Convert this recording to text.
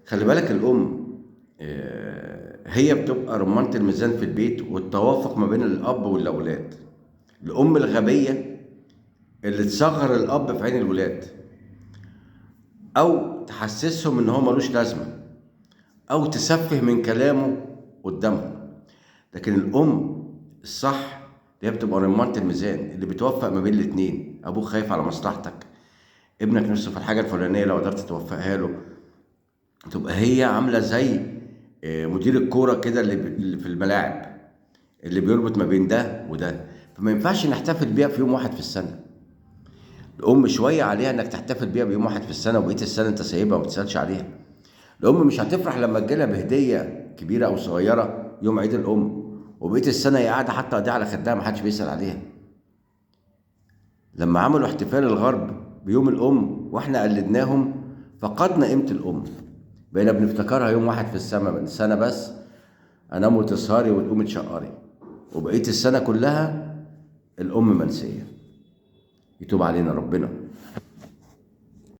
خلي بالك الأم هي بتبقى رمانة الميزان في البيت والتوافق ما بين الأب والأولاد. الأم الغبية اللي تصغر الأب في عين الولاد، أو تحسسهم إن هو ملوش لازمة، أو تسفه من كلامه قدامهم. لكن الأم الصح اللي هي بتبقى رمانة الميزان، اللي بتوفق ما بين الاتنين. أبوك خايف على مصلحتك، ابنك نفسه في الحاجة الفلانية، لو قدرت توفقها له تبقى هي عاملة زي مدير الكورة كده اللي في الملاعب، اللي بيربط ما بين ده وده. فما ينفعش نحتفل بيها في يوم واحد في السنة. الأم شوية عليها إنك تحتفل بيها بيوم واحد في السنة، وبقية السنة أنت سايبها وما بتسألش عليها. الأم مش هتفرح لما تجيلها بهدية كبيرة أو صغيرة يوم عيد الأم، وبقية السنة هي قاعدة حاطة إيديها على خدها محدش بيسأل عليها. لما عملوا احتفال الغرب بيوم الأم وإحنا قلدناهم، فقدنا قيمة الأم. بقينا بنفتكرها يوم واحد في السنة بس، أنام وتسهري وتقومي تشقري، وبقية السنة كلها الأم منسية. يتوب علينا ربنا.